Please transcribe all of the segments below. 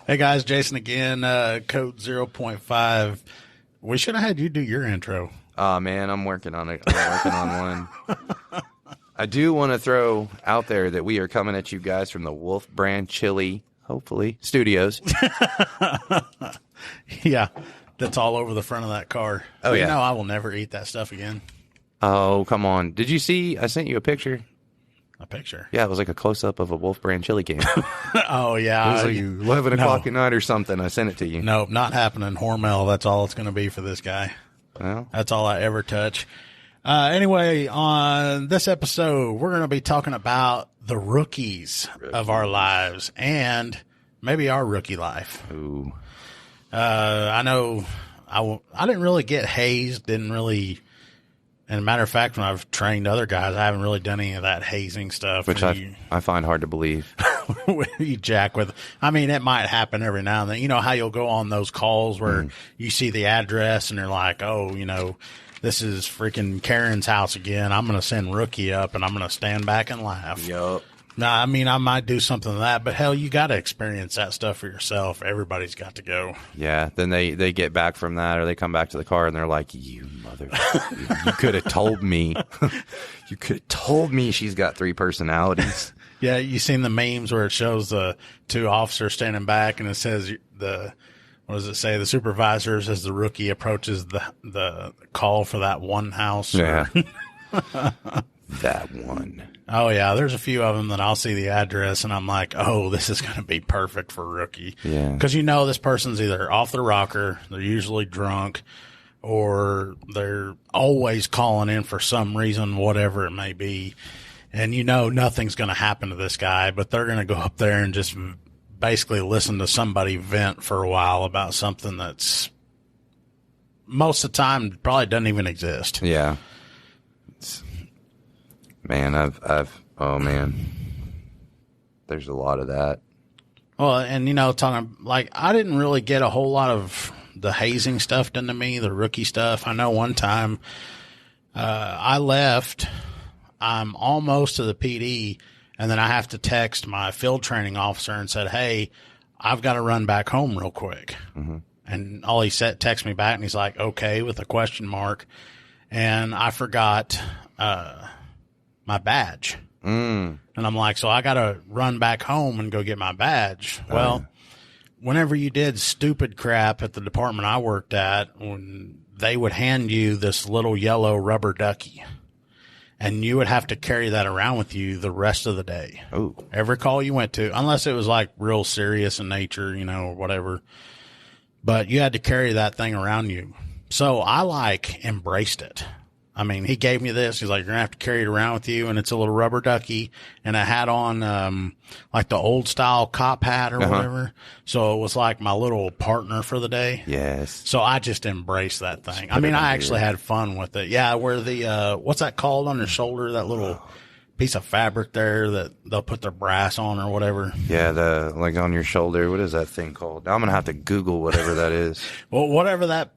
Hey guys, Jason again, code 0.5. We should have had you do your intro. Oh man, I'm working on it. I'm working on one. I do want to throw out there that we are coming at you guys from the Wolf Brand Chili, hopefully, studios. Yeah, that's all over the front of that car. Oh, yeah. No, I will never eat that stuff again. Oh, come on. Did you see? I sent you a picture. A picture? Yeah, it was like a close-up of a Wolf Brand chili can. Oh, yeah. It was like 11 o'clock at night or something. I sent it to you. Nope, not happening. Hormel, that's all it's going to be for this guy. Well, That's all I ever touch. Anyway, on this episode, we're going to be talking about the rookies of our lives and maybe our rookie life. ooh. I know I didn't really get hazed, didn't really, and a matter of fact, when I've trained other guys, I haven't really done any of that hazing stuff. Which I find hard to believe. You jack with, I mean, it might happen every now and then. You know how you'll go on those calls where you see the address and they're like, oh, you know, this is freaking Karen's house again. I'm going to send Rookie up and I'm going to stand back and laugh. Yup. Now, I mean, I might do something to that, but hell, you got to experience that stuff for yourself. Everybody's got to go. Yeah, then they get back from that, or they come back to the car and they're like, you mother, you could have told me. You could have told me she's got 3 personalities. Yeah, you seen the memes where it shows the 2 officers standing back and it says what does it say? The supervisors as the rookie approaches the call for that one house. Yeah. That one. Oh, yeah. There's a few of them that I'll see the address and I'm like, oh, this is going to be perfect for Rookie. Yeah. Because you know this person's either off the rocker, they're usually drunk, or they're always calling in for some reason, whatever it may be. And you know nothing's going to happen to this guy, but they're going to go up there and just basically listen to somebody vent for a while about something that's most of the time probably doesn't even exist. Yeah. Man, oh man, there's a lot of that. Well, and you know, talking like I didn't really get a whole lot of the hazing stuff done to me, the rookie stuff. I know one time I left, I'm almost to the PD, and then I have to text my field training officer and said, "Hey, I've got to run back home real quick." Mm-hmm. And all he said, text me back, and he's like, "Okay," with a question mark, and I forgot my badge. And I'm like, so I got to run back home and go get my badge. Well, whenever you did stupid crap at the department I worked at, when they would hand you this little yellow rubber ducky and you would have to carry that around with you the rest of the day. Oh, Every call you went to, unless it was like real serious in nature, you know, or whatever, but you had to carry that thing around you. So I like embraced it. I mean, he gave me this. He's like, you're going to have to carry it around with you. And it's a little rubber ducky. And I had on, like the old style cop hat or whatever. So it was like my little partner for the day. yes. So I just embraced that thing. I mean, I actually had fun with it. Yeah. Where the, what's that called on your shoulder? That little piece of fabric there that they'll put their brass on or whatever. Yeah, like on your shoulder. What is that thing called? I'm going to have to Google whatever that is. Well, whatever that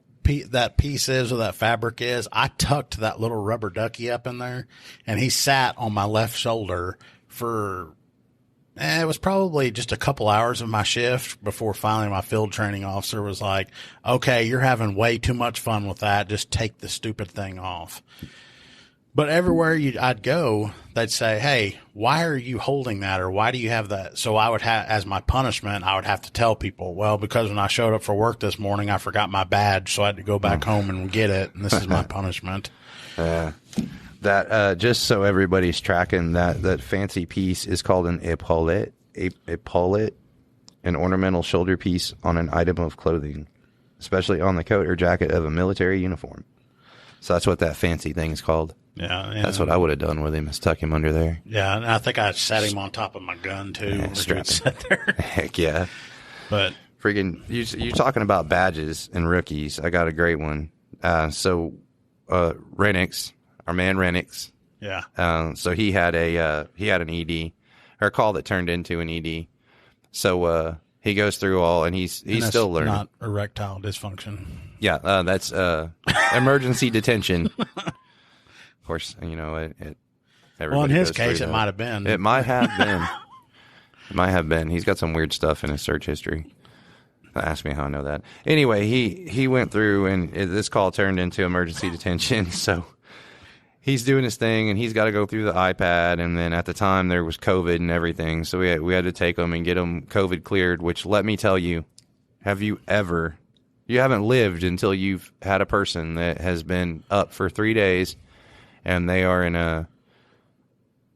piece is or that fabric is, I tucked that little rubber ducky up in there and he sat on my left shoulder for, it was probably just a couple hours of my shift before finally my field training officer was like, okay, you're having way too much fun with that. Just take the stupid thing off. But everywhere I'd go, they'd say, hey, why are you holding that? Or why do you have that? So I would have, as my punishment, I would have to tell people, well, because when I showed up for work this morning, I forgot my badge. So I had to go back home and get it. And this is my punishment. That, just so everybody's tracking, that fancy piece is called an epaulette, an ornamental shoulder piece on an item of clothing, especially on the coat or jacket of a military uniform. So that's what that fancy thing is called. Yeah. That's what I would have done with him, is tuck him under there. Yeah. And I think I sat him on top of my gun too. Yeah, strap him. Sit there. Heck yeah. But Freaking, you're talking about badges and rookies. I got a great one. Renix, our man Renix. yeah. So he had an ED, or a call that turned into an ED. So, he goes through all, and he's still learning. Not erectile dysfunction. Yeah. That's, emergency detention. Of course, you know, Well, in his case, it might have been. It might have been. It might have been. He's got some weird stuff in his search history. Ask me how I know that. Anyway, he went through, and this call turned into emergency detention. So he's doing his thing, and he's got to go through the iPad. And then at the time there was COVID and everything, so we had to take him and get him COVID cleared. Which, let me tell you, you haven't lived until you've had a person that has been up for 3 days, and they are in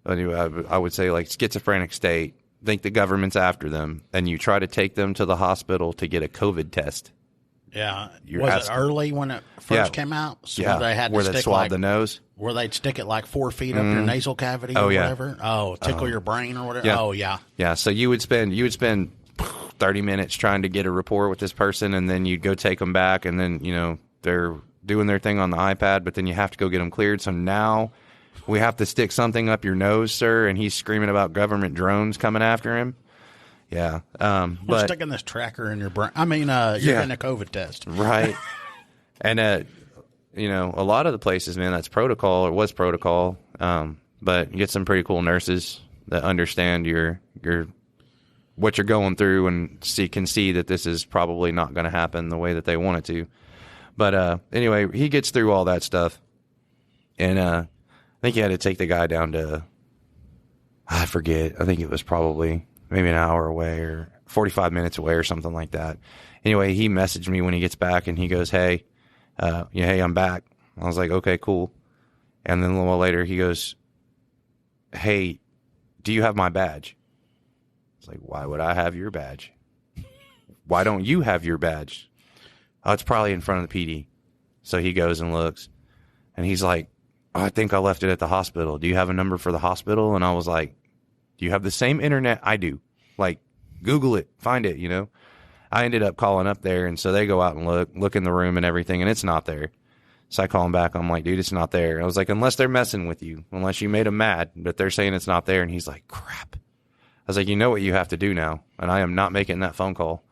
I would say like schizophrenic state. Think the government's after them, and you try to take them to the hospital to get a COVID test. Yeah. Was it early when it first came out? So they had to stick swab the nose? Where they'd stick it like 4 feet up your nasal cavity or whatever? Oh, tickle your brain or whatever? Yeah. Oh, yeah. Yeah, so you would spend 30 minutes trying to get a rapport with this person, and then you'd go take them back, and then, they're doing their thing on the iPad, but then you have to go get them cleared. So now we have to stick something up your nose, sir, and he's screaming about government drones coming after him. Yeah. We're sticking this tracker in your brain. I mean, you're getting a COVID test. Right. And, a lot of the places, man, that's protocol, or was protocol. But you get some pretty cool nurses that understand what you're going through and can see that this is probably not going to happen the way that they want it to. But anyway, he gets through all that stuff. And I think he had to take the guy down to, I forget, I think it was probably maybe an hour away or 45 minutes away or something like that. Anyway, he messaged me when he gets back, and he goes, hey, I'm back. I was like, okay, cool. And then a little while later, he goes, hey, do you have my badge? It's like, why would I have your badge? Why don't you have your badge? Oh, it's probably in front of the PD. So he goes and looks, and he's like, I think I left it at the hospital. Do you have a number for the hospital? And I was like, do you have the same internet I do? Like, Google it, find it, I ended up calling up there, and so they go out and look in the room and everything, and it's not there. So I call him back. I'm like, dude, it's not there. I was like, unless they're messing with you, unless you made them mad, but they're saying it's not there. And he's like, crap. I was like, you know what you have to do now, and I am not making that phone call.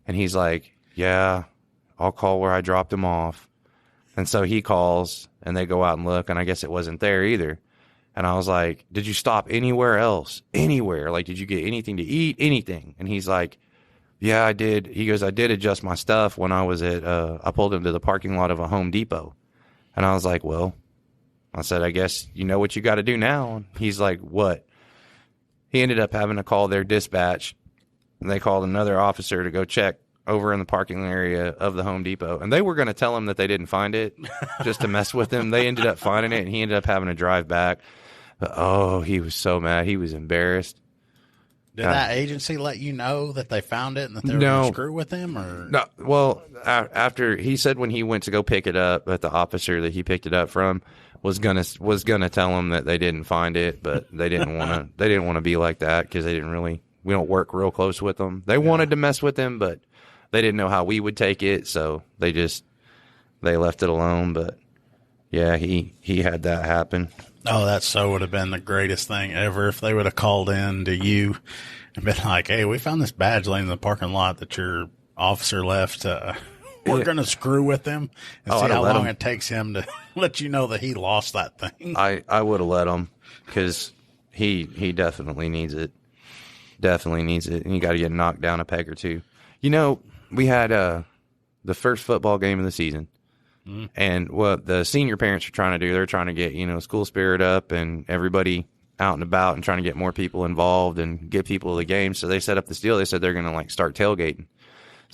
And he's like, yeah, I'll call where I dropped him off. And so he calls, and they go out and look, and I guess it wasn't there either. And I was like, did you stop anywhere else? Anywhere? Like, did you get anything to eat? Anything? And he's like, yeah, I did. He goes, I did adjust my stuff when I was I pulled him to the parking lot of a Home Depot. And I was like, well, I said, I guess you know what you got to do now. And he's like, what? He ended up having to call their dispatch, and they called another officer to go check over in the parking area of the Home Depot. And they were going to tell him that they didn't find it just to mess with him. They ended up finding it, and he ended up having to drive back. But, he was so mad. He was embarrassed. Did that agency let you know that they found it and that they were going to screw with him? Or? No. Well, after he said when he went to go pick it up, that the officer that he picked it up from was gonna tell him that they didn't find it, but they didn't want to. They didn't want to be like that because they didn't really. We don't work real close with them. They wanted to mess with him, but they didn't know how we would take it, so they left it alone. But yeah, he had that happen. Oh, that would have been the greatest thing ever if they would have called in to you and been like, hey, we found this badge laying in the parking lot that your officer left. We're going to screw with him and see how long it takes him to let you know that he lost that thing. I would have let him because he definitely needs it. Definitely needs it. And you got to get knocked down a peg or two. We had the first football game of the season. Mm-hmm. And what the senior parents are trying to do, they're trying to get, school spirit up and everybody out and about and trying to get more people involved and get people to the game. So they set up this deal. They said they're going to start tailgating.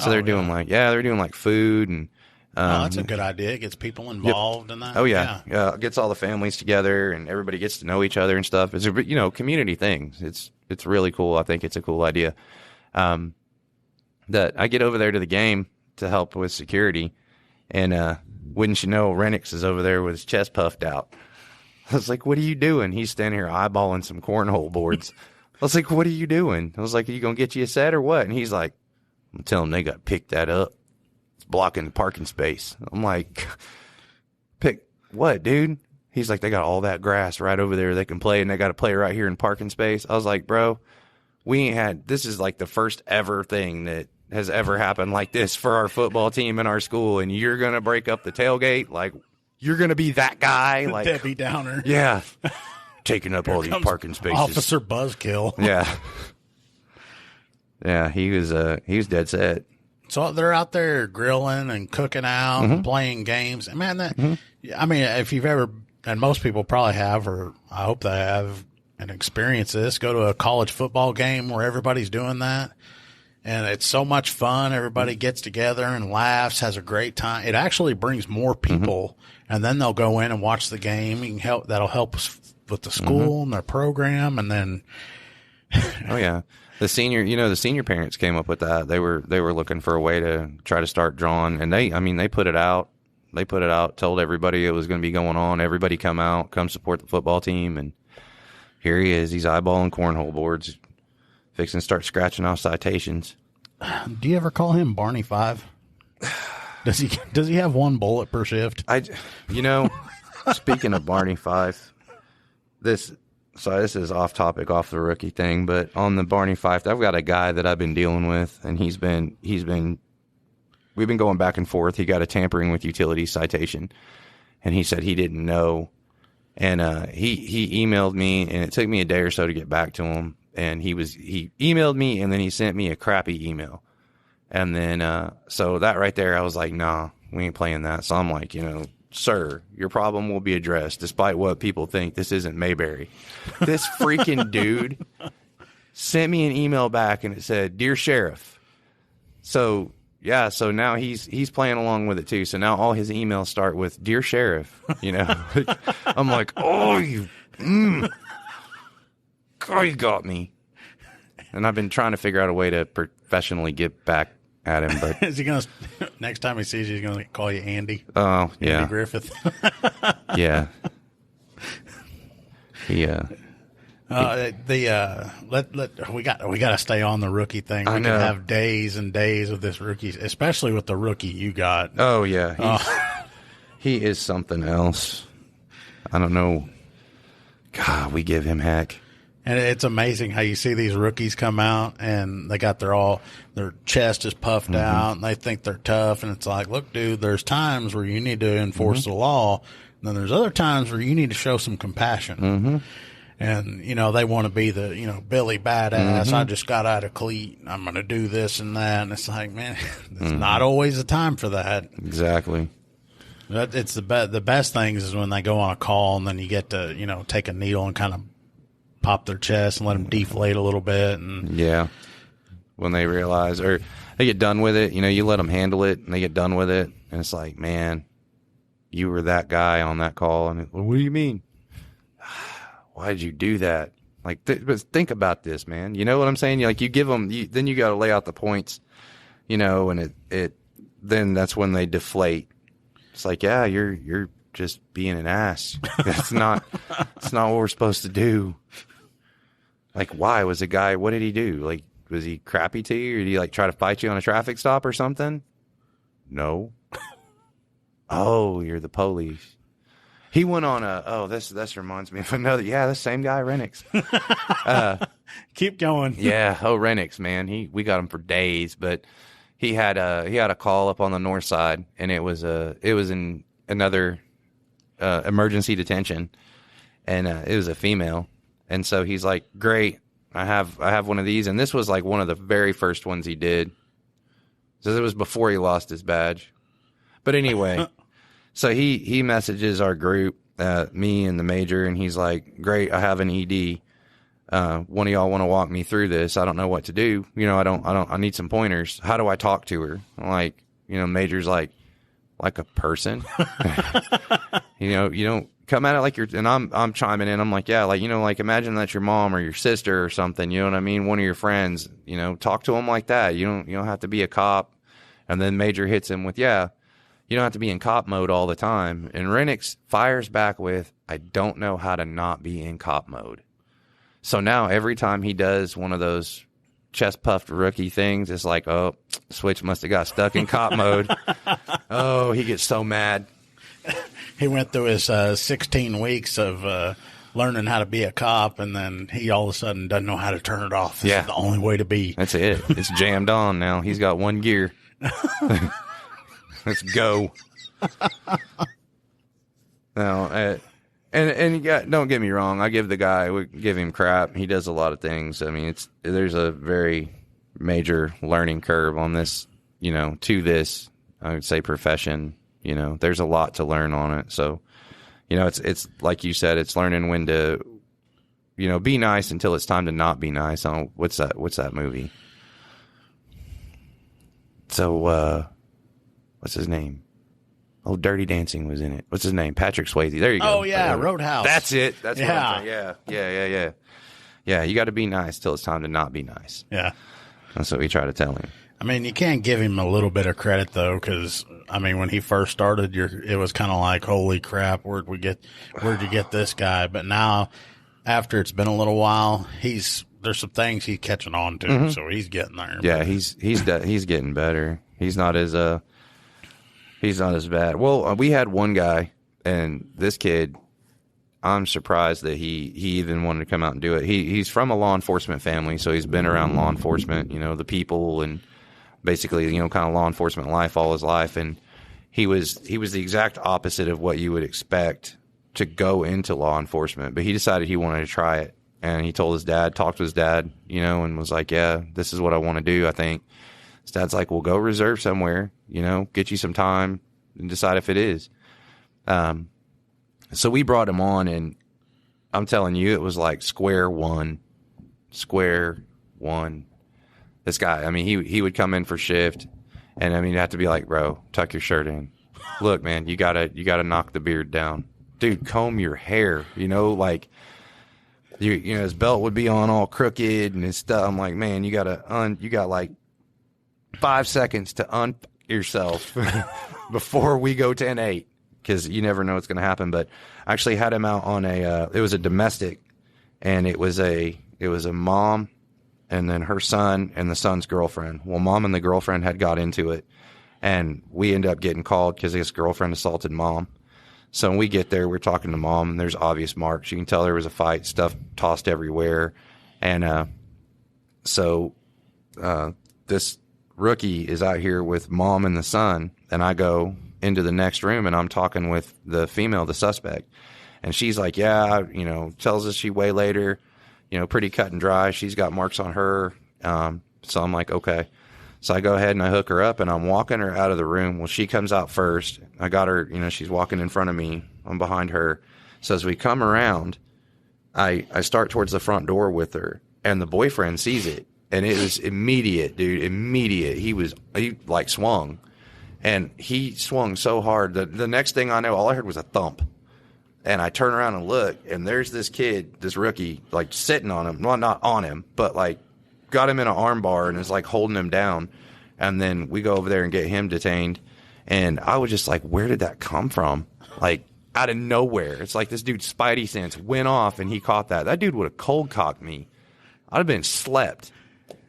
So they're doing they're doing food and, that's a good idea. It gets people involved in that. Oh yeah. Gets all the families together and everybody gets to know each other and stuff. It's a, community thing. It's really cool. I think it's a cool idea. That I get over there to the game to help with security, and wouldn't you know, Renix is over there with his chest puffed out. I was like, what are you doing? He's standing here eyeballing some cornhole boards. I was like, what are you doing? I was like, are you going to get you a set or what? And he's like, I'm telling him they got to pick that up. It's blocking the parking space. I'm like, pick what, dude? He's like, they got all that grass right over there they can play, and they got to play right here in parking space. I was like, bro, this is the first ever thing that has ever happened like this for our football team in our school, and you're going to break up the tailgate? You're going to be that guy? Debbie Downer. Yeah. Taking up all these parking spaces. Officer Buzzkill. Yeah. Yeah, he was dead set. So they're out there grilling and cooking out and playing games. And man, I mean, if you've ever, and most people probably have, or I hope they have, and experience this, go to a college football game where everybody's doing that. And it's so much fun. Everybody gets together and laughs, has a great time. It actually brings more people, and then they'll go in and watch the game. You can help. That'll help us with the school and their program, and then. Oh yeah, the senior parents came up with that. They were looking for a way to try to start drawing, and they put it out. They put it out, told everybody it was going to be going on. Everybody come support the football team, and here he is. He's eyeballing cornhole boards, fixing to start scratching off citations. Do you ever call him Barney Five? Does he have one bullet per shift? Speaking of Barney Five, this is off topic, off the rookie thing, but on the Barney Five, I've got a guy that I've been dealing with, and we've been going back and forth. He got a tampering with utilities citation, and he said he didn't know. And he emailed me, and it took me a day or so to get back to him. And he emailed me, and then he sent me a crappy email. And then so that right there, I was like, nah, we ain't playing that. So I'm like, sir, your problem will be addressed, despite what people think. This isn't Mayberry. This freaking dude sent me an email back, and it said, "Dear Sheriff." So yeah, so now he's playing along with it too. So now all his emails start with "Dear Sheriff." I'm like, oh, you got me. And I've been trying to figure out a way to professionally get back at him, but is he gonna next time he sees you, he's gonna call you Andy? Oh yeah, Andy Griffith. Yeah. We got to stay on the rookie thing. We can have days and days of this rookie, especially with the rookie you got. Oh yeah, he is something else. I don't know. God, we give him heck. And it's amazing how you see these rookies come out and they got their chest is puffed out and they think they're tough. And it's like, look, dude, there's times where you need to enforce the law. And then there's other times where you need to show some compassion. And, they want to be the, Billy badass. I just got out of cleat. I'm going to do this and that. And it's like, man, it's not always the time for that. Exactly. It's the best things is when they go on a call and then you get to, take a needle and kind of pop their chest and let them deflate a little bit. And yeah. When they realize, or they get done with it, you let them handle it and they get done with it. And it's like, man, you were that guy on that call. And what do you mean? Why did you do that? Like, but think about this, man. You know what I'm saying? Like, you give them, then you got to lay out the points, and then that's when they deflate. It's like, yeah, you're just being an ass. It's not what we're supposed to do. Like, why was the guy? What did he do? Like, was he crappy to you, or did he try to fight you on a traffic stop or something? No. Oh, you're the police. He went on this reminds me of another. Yeah, the same guy, Renix. Keep going. Yeah. Oh, Renix, man. We got him for days, but he had a call up on the north side, and it was in another emergency detention, and it was a female, and so he's like, great, I have one of these, and this was like one of the very first ones he did, so it was before he lost his badge, but anyway. So he messages our group, me and the major, and he's like, great, I have an ED. One of y'all want to walk me through this? I don't know what to do. I need some pointers. How do I talk to her? I'm like, major's like a person. You don't come at it like you're, and I'm chiming in. I'm like, yeah, imagine that's your mom or your sister or something. You know what I mean? One of your friends, talk to them like that. You don't have to be a cop. And then major hits him with, yeah, you don't have to be in cop mode all the time. And Renix fires back with, I don't know how to not be in cop mode. So now every time he does one of those chest puffed rookie things, it's like, oh, Switch must have got stuck in cop mode. Oh, he gets so mad. He went through his 16 weeks of learning how to be a cop, and then he all of a sudden doesn't know how to turn it off. This is the only way to be. That's it. It's jammed on now. He's got one gear. Let's go. No, and don't get me wrong. We give him crap. He does a lot of things. I mean, there's a very major learning curve on this to this, I would say, profession. There's a lot to learn on it. So, it's like you said, it's learning when to, be nice until it's time to not be nice. What's that movie? So, what's his name? Oh, Dirty Dancing was in it. What's his name? Patrick Swayze. There you go. Oh, yeah, Roadhouse. That's it. That's what I'm saying. Yeah. Yeah, you got to be nice till it's time to not be nice. Yeah. That's what we try to tell him. I mean, you can't give him a little bit of credit, though, because, when he first started, it was kind of like, holy crap, where'd you get this guy? But now, after it's been a little while, there's some things he's catching on to, so he's getting there. Yeah, he's getting better. He's not as bad. Well, we had one guy, and this kid, I'm surprised that he even wanted to come out and do it. He's from a law enforcement family, so he's been around law enforcement, the people, and basically, kind of law enforcement life all his life. And he was the exact opposite of what you would expect to go into law enforcement. But he decided he wanted to try it, and he talked to his dad, and was like, yeah, this is what I want to do, I think. His dad's like, well, go reserve somewhere, get you some time and decide if it is. So we brought him on, and I'm telling you, it was like square one. This guy, he would come in for shift, and you'd have to be like, bro, tuck your shirt in. Look, man, you gotta knock the beard down. Dude, comb your hair, his belt would be on all crooked and his stuff. I'm like, man, you got like 5 seconds to yourself before we go 10-8, because you never know what's going to happen. But I actually had him out on it was a domestic, and it was a mom and then her son and the son's girlfriend. Well, mom and the girlfriend had got into it, and we ended up getting called because his girlfriend assaulted mom. So when we get there, we're talking to mom, and there's obvious marks. You can tell there was a fight, stuff tossed everywhere. And so this rookie is out here with mom and the son, and I go into the next room, and I'm talking with the female, the suspect. And she's like, yeah, tells us she waylaid her, pretty cut and dry. She's got marks on her. So I'm like, okay. So I go ahead and I hook her up, and I'm walking her out of the room. Well, she comes out first. I got her, she's walking in front of me. I'm behind her. So as we come around, I start towards the front door with her, and the boyfriend sees it. And it was immediate, dude, immediate. He like swung, and he swung so hard that the next thing I know, all I heard was a thump. And I turn around and look, and there's this kid, this rookie, like sitting on him. Well, not on him, but like got him in an arm bar and is like holding him down. And then we go over there and get him detained. And I was just like, where did that come from? Like out of nowhere. It's like this dude's spidey sense went off, and he caught that. That dude would have cold cocked me. I'd have been slept.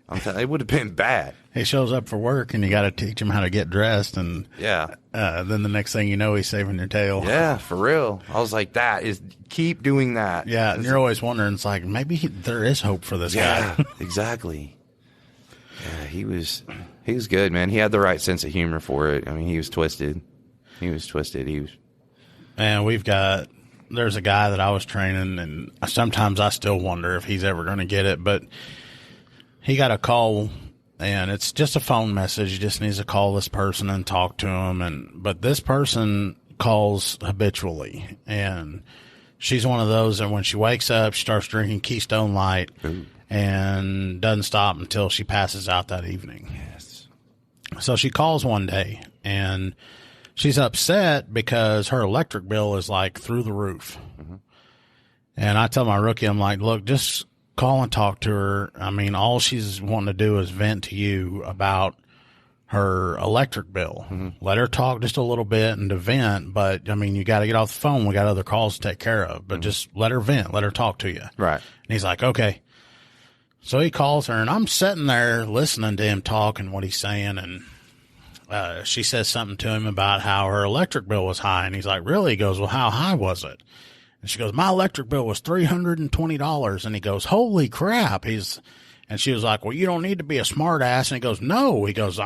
It would have been bad. He shows up for work, and you got to teach him how to get dressed, and yeah. Then the next thing you know, he's saving your tail. Yeah, for real. I was like, keep doing that. Yeah, and you're always wondering, it's like, maybe there is hope for this guy. Exactly. Yeah, he was good, man. He had the right sense of humor for it. He was twisted. And there's a guy that I was training, and sometimes I still wonder if he's ever going to get it, but he got a call, and it's just a phone message. He just needs to call this person and talk to him. But this person calls habitually, and she's one of those that when she wakes up, she starts drinking Keystone Light. Ooh. And doesn't stop until she passes out that evening. Yes. So she calls one day, and she's upset because her electric bill is like through the roof. Mm-hmm. And I tell my rookie, I'm like, look, just call and talk to her. All she's wanting to do is vent to you about her electric bill. Mm-hmm. Let her talk just a little bit and to vent, but you got to get off the phone. We got other calls to take care of, but just let her vent, let her talk to you. Right. And he's like, okay. So he calls her, and I'm sitting there listening to him talk and what he's saying, and she says something to him about how her electric bill was high, and he's like, really? He goes, well, how high was it? And she goes, my electric bill was $320. And he goes, holy crap. And she was like, well, you don't need to be a smart ass. And he goes, no. He goes,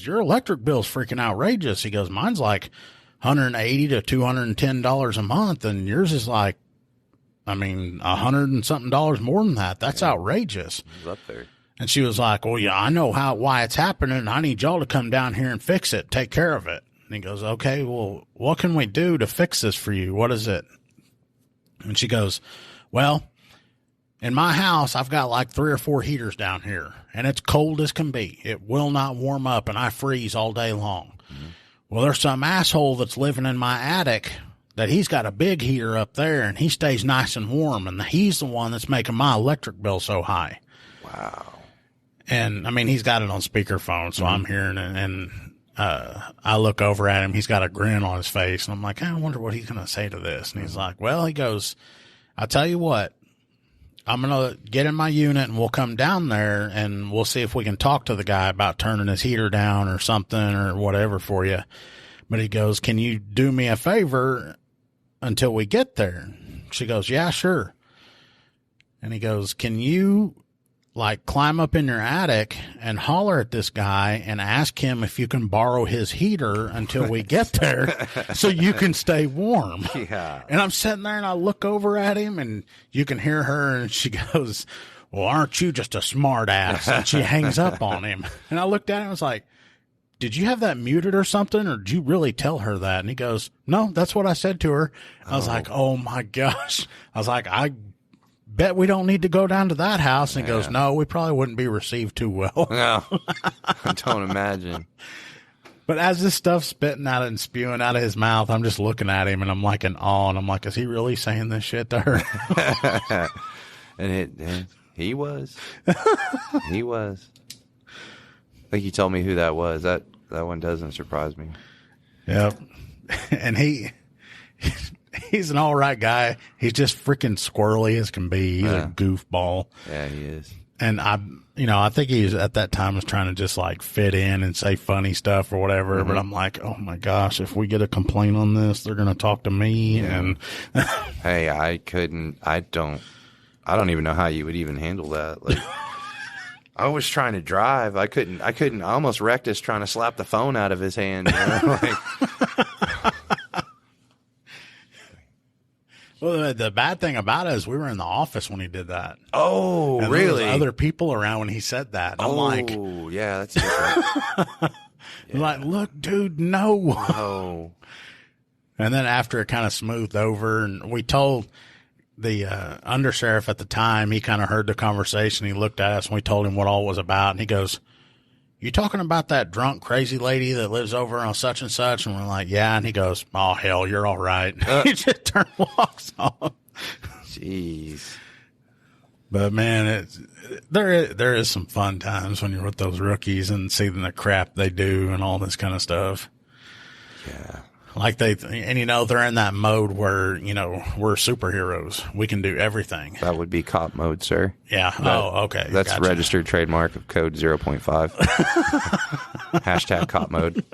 your electric bill's freaking outrageous. He goes, mine's like $180 to $210 a month, and yours is like, $100 and something more than that. That's outrageous. He's up there. And she was like, well, yeah, I know why it's happening. I need y'all to come down here and fix it, take care of it. And he goes, okay, well, what can we do to fix this for you? What is it? And she goes, well, in my house, I've got like 3 or 4 heaters down here, and it's cold as can be. It will not warm up, and I freeze all day long. Mm-hmm. Well, there's some asshole that's living in my attic that he's got a big heater up there, and he stays nice and warm, and he's the one that's making my electric bill so high. Wow. And, I mean, he's got it on speakerphone, so I'm hearing it, and I look over at him. He's got a grin on his face, and I'm like, I wonder what he's going to say to this. And he's like, well, he goes, I'll tell you what, I'm going to get in my unit, and we'll come down there, and we'll see if we can talk to the guy about turning his heater down or something or whatever for you. But he goes, can you do me a favor until we get there? She goes, yeah, sure. And he goes, can you like climb up in your attic and holler at this guy and ask him if you can borrow his heater until we get there so you can stay warm? Yeah. And I'm sitting there and I look over at him and you can hear her and she goes, well, aren't you just a smart ass? And she hangs up on him. And I looked at him and was like, did you have that muted or something, or did you really tell her that? And he goes, no, that's what I said to her. I was like, oh my gosh. I was like, I bet we don't need to go down to that house. And he goes, no, we probably wouldn't be received too well. No, I don't imagine. But as this stuff's spitting out and spewing out of his mouth, I'm just looking at him and I'm like in awe. And I'm like, is he really saying this shit to her? and he was. He was. I think you told me who that was. That one doesn't surprise me. Yep. And he's an all right guy. He's just freaking squirrely as can be. He's a goofball. Yeah, he is. And I think he was at that time was trying to just like fit in and say funny stuff or whatever. Mm-hmm. But I'm like, oh my gosh, if we get a complaint on this, they're going to talk to me. Yeah. And hey, I don't even know how you would even handle that. Like, I was trying to drive. I couldn't. I almost wrecked us trying to slap the phone out of his hand. You know? Well, the bad thing about it is we were in the office when he did that. Oh, and really? There was other people around when he said that. I'm like, oh, yeah, that's different. Yeah. Like, look, dude, no. No. And then after it kind of smoothed over, and we told the undersheriff at the time, he kind of heard the conversation. He looked at us and we told him what all it was about. And he goes, you talking about that drunk, crazy lady that lives over on such and such? And we're like, yeah. And he goes, oh, hell, you're all right. He just walks off. Jeez. But, man, there is some fun times when you're with those rookies and seeing the crap they do and all this kind of stuff. Yeah. Like they're in that mode where, we're superheroes. We can do everything. That would be cop mode, sir. Yeah. Okay. That's gotcha. Registered trademark of code 0.5. Hashtag cop mode.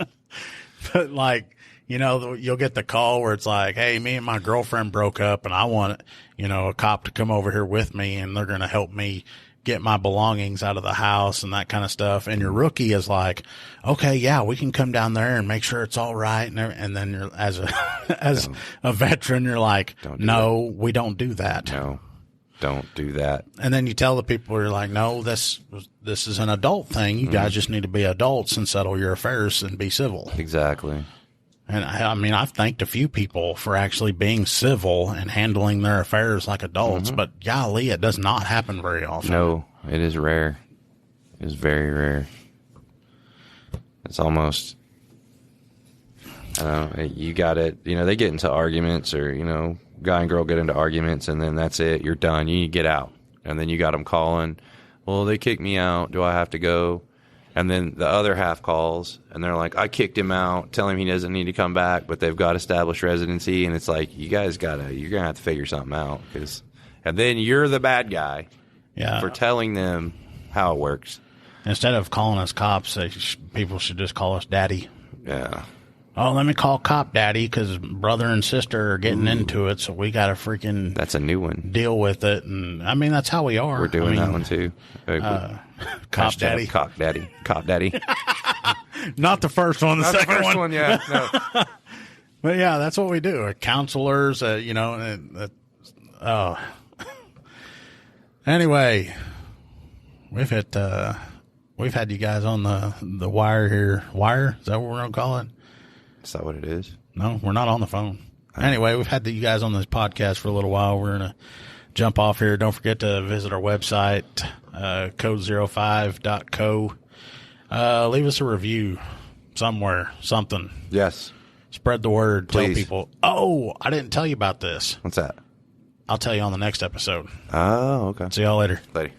But you'll get the call where it's like, hey, me and my girlfriend broke up and I want, a cop to come over here with me and they're going to help me get my belongings out of the house and that kind of stuff. And your rookie is like, okay, yeah, we can come down there and make sure it's all right. And then you're as a veteran, you're like, no, we don't do that. No, don't do that. And then you tell the people, you're like, no, this is an adult thing. You guys just need to be adults and settle your affairs and be civil. Exactly. And I've thanked a few people for actually being civil and handling their affairs like adults, but golly, it does not happen very often. No, it is rare. It is very rare. It's almost, I don't know, you got it. They get into arguments or, guy and girl get into arguments and then that's it. You're done. You need to get out. And then you got them calling, well, they kicked me out. Do I have to go? And then the other half calls, and they're like, I kicked him out, tell him he doesn't need to come back, but they've got established residency. And it's like, you're going to have to figure something out. And then you're the bad guy for telling them how it works. Instead of calling us cops, people should just call us daddy. Yeah. Oh, let me call cop daddy because brother and sister are getting into it, so we got to freaking... That's a new one. ...deal with it. And, that's how we are. We're doing that one, too. Cop daddy. Cop daddy. Cop daddy. Not the first one, the Not second the first one. Yeah, no. But, yeah, that's what we do. Counselors, Anyway, we've had you guys on the wire here. Wire? Is that what we're going to call it? Is that what it is? No, we're not on the phone. Anyway, we've had you guys on this podcast for a little while. We're going to jump off here. Don't forget to visit our website, code05.co. Leave us a review somewhere, something. Yes. Spread the word. Please. Tell people. Oh, I didn't tell you about this. What's that? I'll tell you on the next episode. Oh, okay. See y'all later. Later.